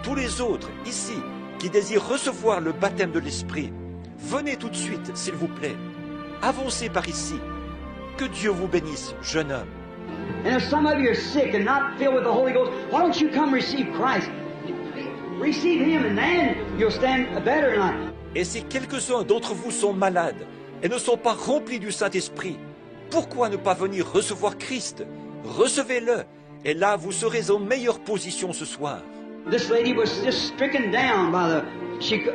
tous les autres ici qui désirent recevoir le baptême de l'Esprit, venez tout de suite, s'il vous plaît. Avancez par ici. Que Dieu vous bénisse, jeune homme. And if some of you are sick and not filled with the Holy Ghost, why don't you come receive Christ? Receive Him and then you'll stand better in life. Et si quelques-uns d'entre vous sont malades et ne sont pas remplis du Saint-Esprit, pourquoi ne pas venir recevoir Christ? Recevez-le, et là vous serez en meilleure position ce soir. This lady was just stricken down by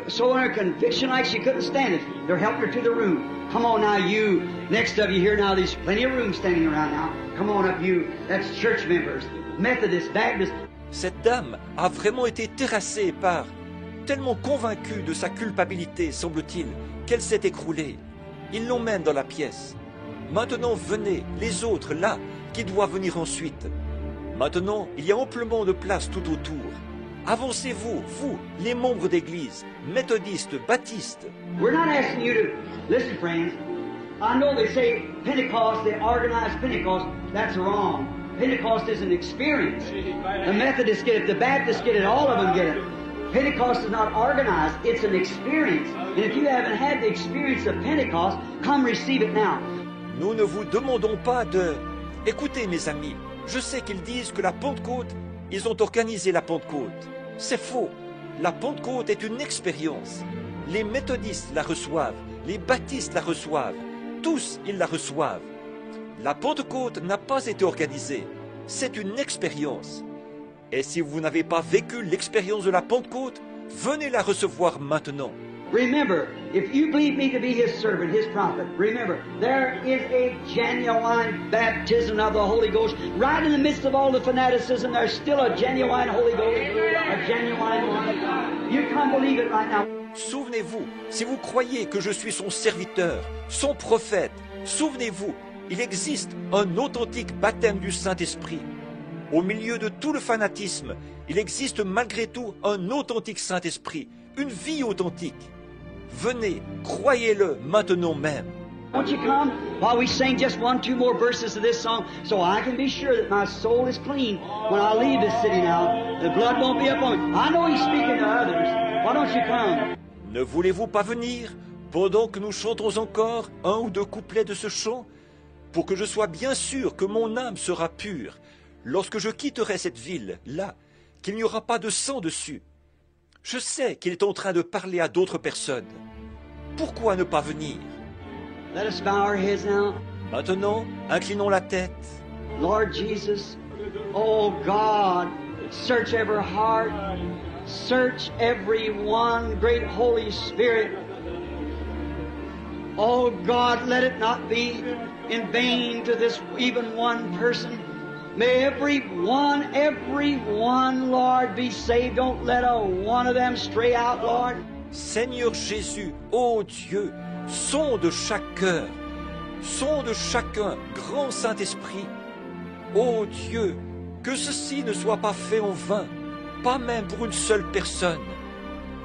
so in her conviction like she couldn't stand it. They helped her to the room. Come on now, you. Next of you here now, there's plenty of room standing around now. Come on up, you. That's church members, Methodist, Baptist. Cette dame a vraiment été terrassée par, tellement convaincue de sa culpabilité, semble-t-il, qu'elle s'est écroulée. Ils l'emmènent dans la pièce. Maintenant, venez, les autres, là, qui doivent venir ensuite. Maintenant, il y a amplement de place tout autour. Avancez-vous, vous, les membres d'église, méthodistes, baptistes. We're not asking you to listen, friends. I know they say Pentecost, they organize Pentecost. That's wrong. Pentecost is an experience. The Methodists get it, the Baptists get it, all of them get it. Pentecost is not organized, it's an experience. And if you haven't had the experience of Pentecost, come receive it now. Nous ne vous demandons pas de... Écoutez, mes amis, je sais qu'ils disent que la Pentecôte, ils ont organisé la Pentecôte. C'est faux. La Pentecôte est une expérience. Les méthodistes la reçoivent, les baptistes la reçoivent. Tous, ils la reçoivent. La Pentecôte n'a pas été organisée. C'est une expérience. Et si vous n'avez pas vécu l'expérience de la Pentecôte, venez la recevoir maintenant. Remember, if you believe me to be His servant, His prophet, remember, there is a genuine baptism of the Holy Ghost. Right in the midst of all the fanaticism, there's still a genuine Holy Ghost, a genuine one. You can't believe it right now. Souvenez-vous, si vous croyez que je suis son serviteur, son prophète, souvenez-vous, il existe un authentique baptême du Saint-Esprit. Au milieu de tout le fanatisme, il existe malgré tout un authentique Saint-Esprit, une vie authentique. Venez, croyez-le maintenant même. Won't you come while we sing just 1-2 more verses of this song so I can be sure that my soul is clean when I leave this city now. The blood won't be upon me. I know He's speaking to others. Why don't you come? Ne voulez-vous pas venir pendant que nous chantons encore 1 ou 2 couplets de ce chant pour que je sois bien sûr que mon âme sera pure lorsque je quitterai cette ville, là, qu'il n'y aura pas de sang dessus. Je sais qu'il est en train de parler à d'autres personnes. Pourquoi ne pas venir? Let us bow our heads now. Maintenant, inclinons la tête. Lord Jesus, oh God, search every heart, search every one, great Holy Spirit. Oh God, let it not be in vain to this even one person. May every one, Lord, be saved. Don't let a one of them stray out, Lord. Seigneur Jésus, ô Dieu, sonde chaque cœur, sonde chacun, grand Saint-Esprit. Ô Dieu, que ceci ne soit pas fait en vain, pas même pour une seule personne.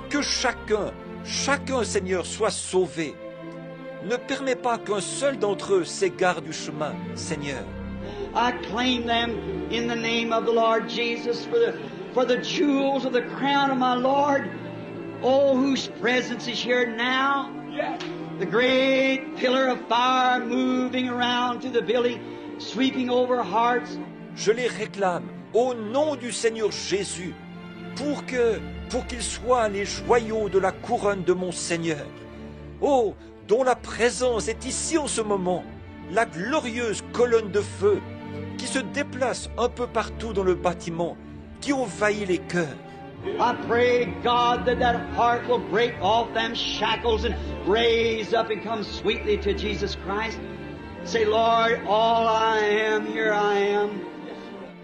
Que chacun, Seigneur, soit sauvé. Ne permets pas qu'un seul d'entre eux s'égare du chemin, Seigneur. I claim them in the name of the Lord Jesus for the jewels of the crown of my Lord. Oh, whose presence is here now. The great pillar of fire moving around through the building, sweeping over hearts. Je les réclame au nom du Seigneur Jésus pour qu'ils soient les joyaux de la couronne de mon Seigneur. Oh, dont la présence est ici en ce moment, la glorieuse colonne de feu qui se déplace un peu partout dans le bâtiment, qui envahit les cœurs. I pray, God, that heart will break off them shackles and raise up and come sweetly to Jesus Christ. Say, Lord, all I am, here I am.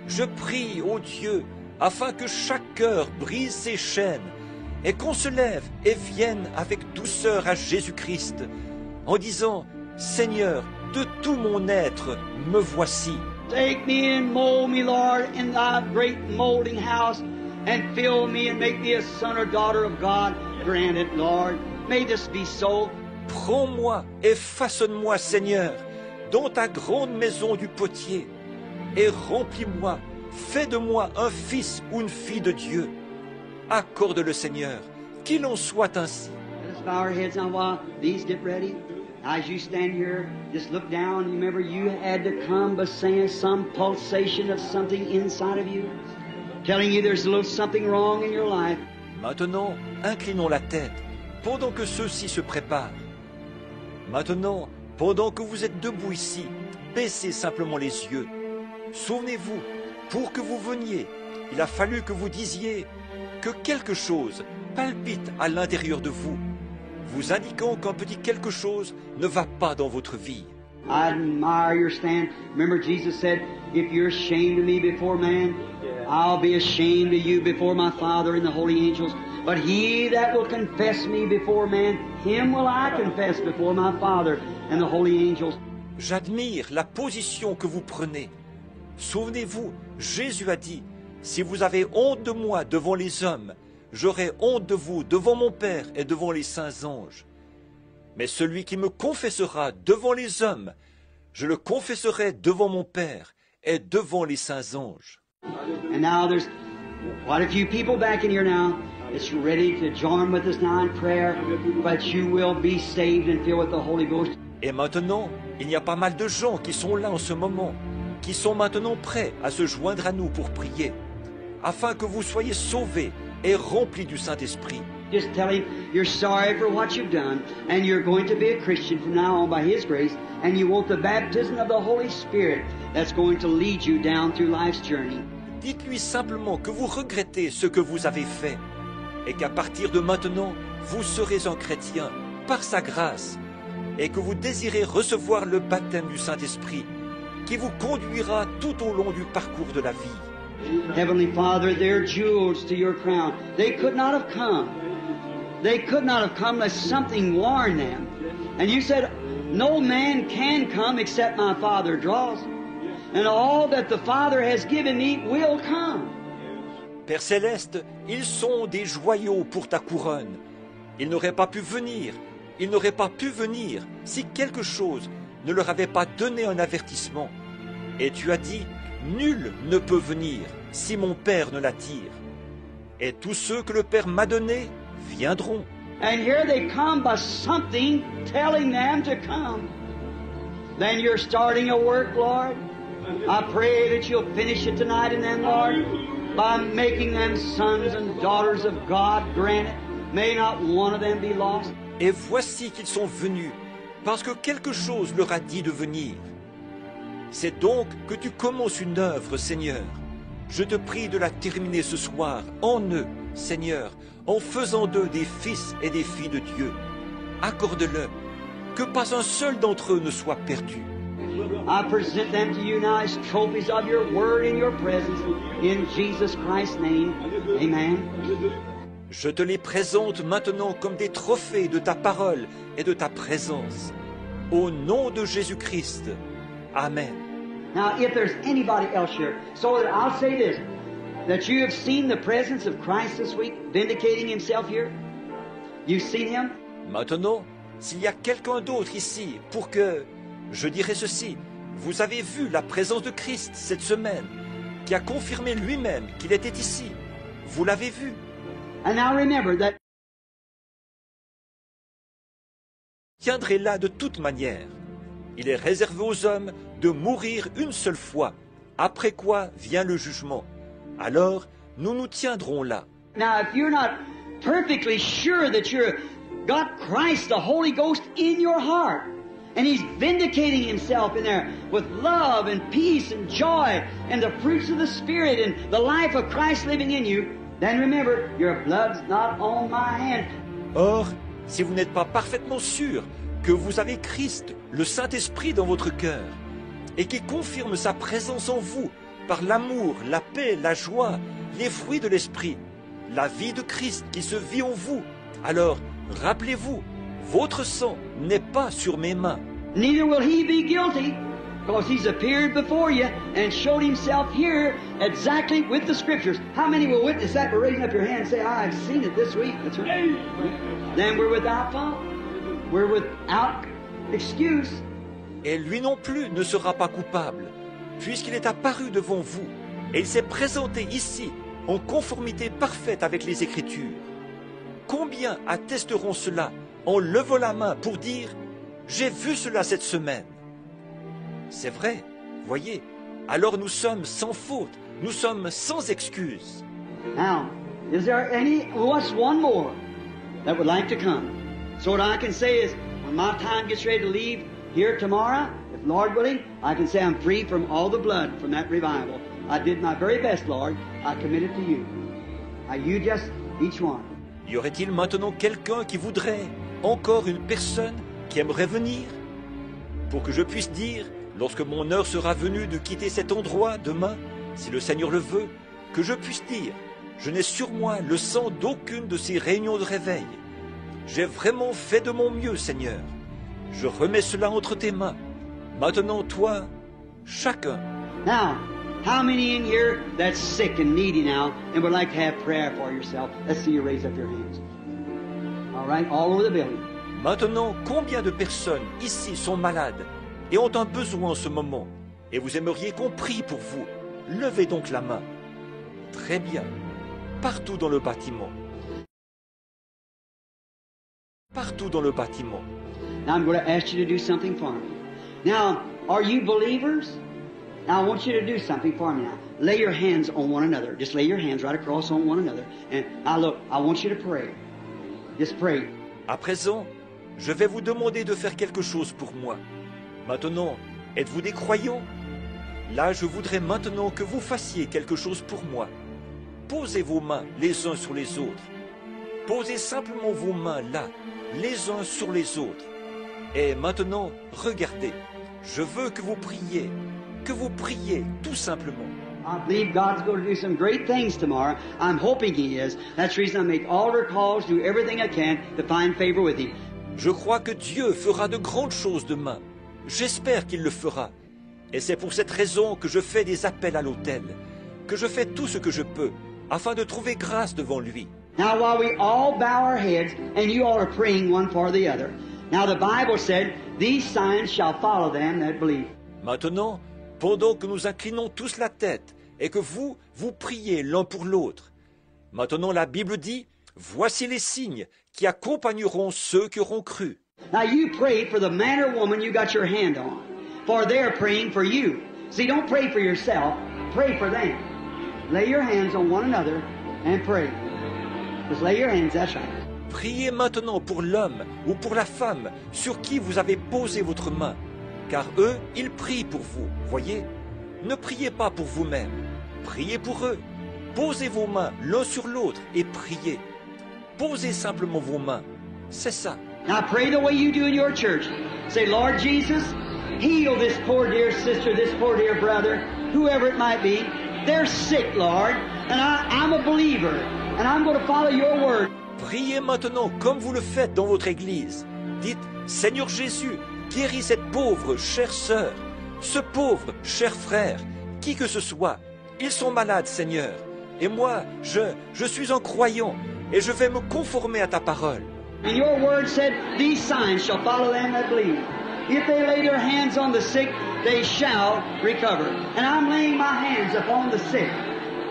Je prie, ô Dieu, afin que chaque cœur brise ses chaînes et qu'on se lève et vienne avec douceur à Jésus-Christ, en disant, Seigneur, de tout mon être, me voici. Take me and mold me, Lord, in thy great molding house, and fill me and make me a son or daughter of God. Grant it, Lord. May this be so. Prends-moi et façonne-moi, Seigneur, dans ta grande maison du potier, et remplis-moi, fais de moi un fils ou une fille de Dieu. Accorde-le, Seigneur, qu'il en soit ainsi. Let us bow our heads now while these get ready. As you stand here, just look down. Remember, you had to come by saying some pulsation of something inside of you, telling you there's a little something wrong in your life. Maintenant, inclinons la tête, pendant que ceux-ci se préparent. Maintenant, pendant que vous êtes debout ici, baissez simplement les yeux. Souvenez-vous, pour que vous veniez, il a fallu que vous disiez que quelque chose palpite à l'intérieur de vous, vous indiquant qu'un petit quelque chose ne va pas dans votre vie. I admire your stand. Remember, Jesus said, if you're ashamed of me before man, I'll be ashamed of you before my Father and the holy angels. But he that will confess me before man, him will I confess before my Father and the holy angels. J'admire la position que vous prenez. Souvenez-vous, Jésus a dit, si vous avez honte de moi devant les hommes, j'aurai honte de vous devant mon Père et devant les saints anges. Mais celui qui me confessera devant les hommes, je le confesserai devant mon Père et devant les saints anges. And now there's quite a few people back in here now that's ready to join with us now in prayer, but you will be saved and filled with the Holy Ghost. Et maintenant, il y a pas mal de gens qui sont là en ce moment, qui sont maintenant prêts à se joindre à nous pour prier, afin que vous soyez sauvés et remplis du Saint-Esprit. Just tell him you're sorry for what you've done, and you're going to be a Christian from now on by his grace, and you want the baptism of the Holy Spirit that's going to lead you down through life's journey. Dites-lui simplement que vous regrettez ce que vous avez fait, et qu'à partir de maintenant, vous serez un chrétien par sa grâce, et que vous désirez recevoir le baptême du Saint-Esprit, qui vous conduira tout au long du parcours de la vie. Heavenly Father, they're jewels to your crown. They could not have come. They could not have come unless something warned them. And you said, no man can come except my Father draws. And all that the Father has given me will come. Père Céleste, ils sont des joyaux pour ta couronne. Ils n'auraient pas pu venir. Ils n'auraient pas pu venir si quelque chose ne leur avait pas donné un avertissement. Et tu as dit, nul ne peut venir si mon Père ne l'attire. Et tous ceux que le Père m'a donnés viendront. And here they come by something telling them to come. Then you're starting a work, Lord. I pray that you'll finish it tonight in them, Lord, by making them sons and daughters of God. Grant it. May not one of them be lost. Et voici qu'ils sont venus, parce que quelque chose leur a dit de venir. C'est donc que tu commences une œuvre, Seigneur. Je te prie de la terminer ce soir, en eux, Seigneur, en faisant d'eux des fils et des filles de Dieu. Accorde-le, que pas un seul d'entre eux ne soit perdu. I present them to you now as trophies of your word and your presence. In Jesus Christ's name, amen. Je te les présente maintenant comme des trophées de ta parole et de ta présence. Au nom de Jésus-Christ. Amen. Now, if there's anybody else here, so that I'll say this, that you have seen the presence of Christ this week, vindicating himself here. You've seen him? Maintenant, s'il y a quelqu'un d'autre ici pour que je dirai ceci, vous avez vu la présence de Christ cette semaine, qui a confirmé lui-même qu'il était ici. Vous l'avez vu. And now remember that Tiendrez là de toute manière. Il est réservé aux hommes de mourir une seule fois, après quoi vient le jugement. Alors, nous nous tiendrons là. now if you're not perfectly sure that you've got Christ, the Holy Ghost, in your heart, and he's vindicating himself in there with love and peace and joy and the fruits of the Spirit and the life of Christ living in you, then remember, your blood's not on my hand. Or, si vous n'êtes pas parfaitement sûr que vous avez Christ, le Saint-Esprit dans votre cœur, et qui confirme sa présence en vous par l'amour, la paix, la joie, les fruits de l'Esprit, la vie de Christ qui se vit en vous, alors rappelez-vous, votre sang n'est pas sur mes mains. Neither will he be guilty, because he's appeared before you and showed himself here exactly with the Scriptures. How many will witness that by raising up your hand and say, I've seen it this week? That's right. Then we're without fault. We're without excuse. Et lui non plus ne sera pas coupable, puisqu'il est apparu devant vous, et il s'est présenté ici, en conformité parfaite avec les Écritures. Combien attesteront cela en levant la main pour dire « J'ai vu cela cette semaine ». C'est vrai, voyez, alors nous sommes sans faute, nous sommes sans excuse. Now, is there what's one more that would like to come? So what I can say is, when my time gets ready to leave here tomorrow, if Lord willing, I can say I'm free from all the blood from that revival. I did my very best, Lord. I committed to you. Now you just, each one. Y aurait-il maintenant quelqu'un qui voudrait, encore une personne qui aimerait venir, pour que je puisse dire, lorsque mon heure sera venue de quitter cet endroit demain, si le Seigneur le veut, que je puisse dire, je n'ai sur moi le sang d'aucune de ces réunions de réveil. J'ai vraiment fait de mon mieux, Seigneur. Je remets cela entre tes mains. Maintenant, toi, chacun. Now, how many in here that's sick and needy now and would like to have prayer for yourself? Let's see you raise up your hands. All right, all over the building. Maintenant, combien de personnes ici sont malades et ont un besoin en ce moment, et vous aimeriez qu'on prie pour vous? Levez donc la main. Très bien. Partout dans le bâtiment. Partout dans le bâtiment. Now I'm going to ask you to do something for me. Now, are you believers? Now I want you to do something for me now. Lay your hands on one another. Just lay your hands right across on one another. And now look, I want you to pray. Just pray. À présent, je vais vous demander de faire quelque chose pour moi. Maintenant, êtes-vous des croyants? Là, je voudrais maintenant que vous fassiez quelque chose pour moi. Posez vos mains les uns sur les autres. Posez simplement vos mains là, les uns sur les autres. Et maintenant, regardez. Je veux que vous priez tout simplement. I believe God's going to do some great things tomorrow. I'm hoping He is. That's the reason I make altar calls, do everything I can to find favor with Him. Je crois que Dieu fera de grandes choses demain. J'espère qu'il le fera. Et c'est pour cette raison que je fais des appels à l'autel, que je fais tout ce que je peux, afin de trouver grâce devant lui. Now while we all bow our heads, and you all are praying one for the other. Now the Bible said, these signs shall follow them that believe. Maintenant, pendant que nous inclinons tous la tête, et que vous priez l'un pour l'autre. Maintenant la Bible dit, voici les signes qui accompagneront ceux qui auront cru. Now you pray for the man or woman you got your hand on, for they're praying for you. See, don't pray for yourself, pray for them. Lay your hands on one another and pray. Just lay your hands, that's right. Priez maintenant pour l'homme ou pour la femme sur qui vous avez posé votre main, car eux, ils prient pour vous, voyez? Ne priez pas pour vous-même, priez pour eux. Posez vos mains l'un sur l'autre et priez. Posez simplement vos mains, c'est ça. Now pray the way you do in your church. Say, Lord Jesus, heal this poor dear sister, this poor dear brother, whoever it might be. They're sick, Lord, and I'm a believer, and I'm going to follow your word. Priez maintenant comme vous le faites dans votre église. Dites, Seigneur Jésus, guéris cette pauvre chère sœur, ce pauvre cher frère, qui que ce soit. Ils sont malades, Seigneur. Et moi, je suis un croyant, et je vais me conformer à ta parole. And your word said, these signs shall follow them that believe. If they lay their hands on the sick, they shall recover. And I'm laying my hands upon the sick.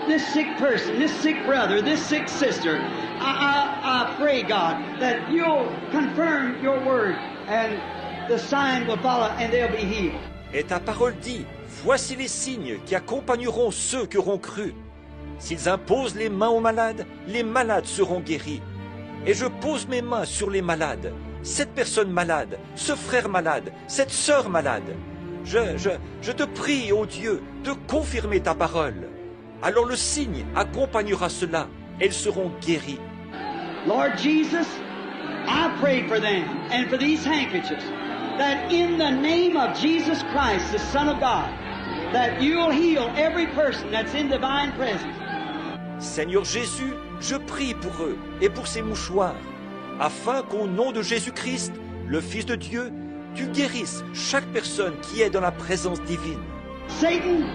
This sick person, this sick brother, this sick sister. I pray, God, that you'll confirm your word and the sign will follow and they'll be healed. Et ta parole dit, voici les signes qui accompagneront ceux qui auront cru. S'ils imposent les mains aux malades seront guéris. Et je pose mes mains sur les malades, cette personne malade, ce frère malade, cette sœur malade. Je te prie, ô Dieu, de confirmer ta parole. Alors le signe accompagnera cela, elles seront guéries. Lord Jesus, I pray for them and for these handkerchiefs, that in the name of Jesus Christ, the Son of God, that you'll heal every person that's in divine presence. Seigneur Jésus, je prie pour eux et pour ces mouchoirs, afin qu'au nom de Jésus-Christ, le Fils de Dieu, tu guérisses chaque personne qui est dans la présence divine. Satan,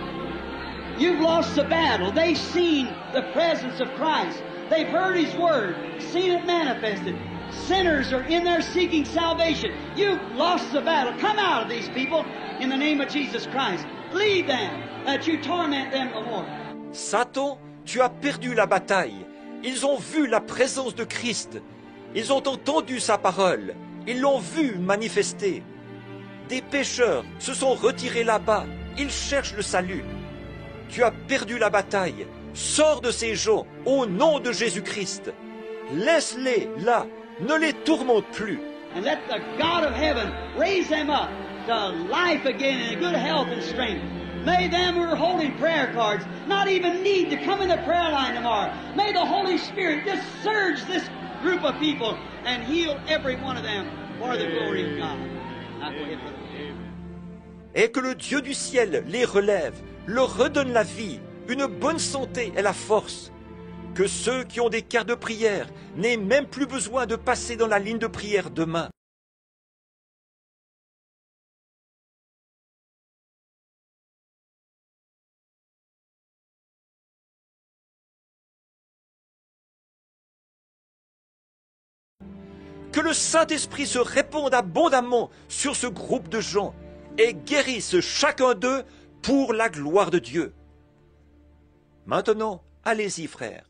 you've lost the battle. They've seen the presence of Christ. They've heard His Word, seen it manifested. Sinners are in there seeking salvation. You've lost the battle. Come out of these people in the name of Jesus Christ. Leave them, that you torment them no more. Satan, Tu as perdu la bataille. Ils ont vu la présence de Christ. Ils ont entendu sa parole. Ils l'ont vu manifester. Des pécheurs se sont retirés là-bas. Ils cherchent le salut. Tu as perdu la bataille. Sors de ces gens au nom de Jésus-Christ. Laisse-les là. Ne les tourmente plus. And let the God of heaven raise them up to life again in good health and strength. May them who are holding prayer cards not even need to come in the prayer line tomorrow. May the Holy Spirit just surge this group of people and heal every one of them for the glory of God. Now go ahead, brother. Et que le Dieu du ciel les relève, leur redonne la vie, une bonne santé et la force. Que ceux qui ont des cartes de prière n'aient même plus besoin de passer dans la ligne de prière demain. Que le Saint-Esprit se répande abondamment sur ce groupe de gens et guérisse chacun d'eux pour la gloire de Dieu. Maintenant, allez-y, frères.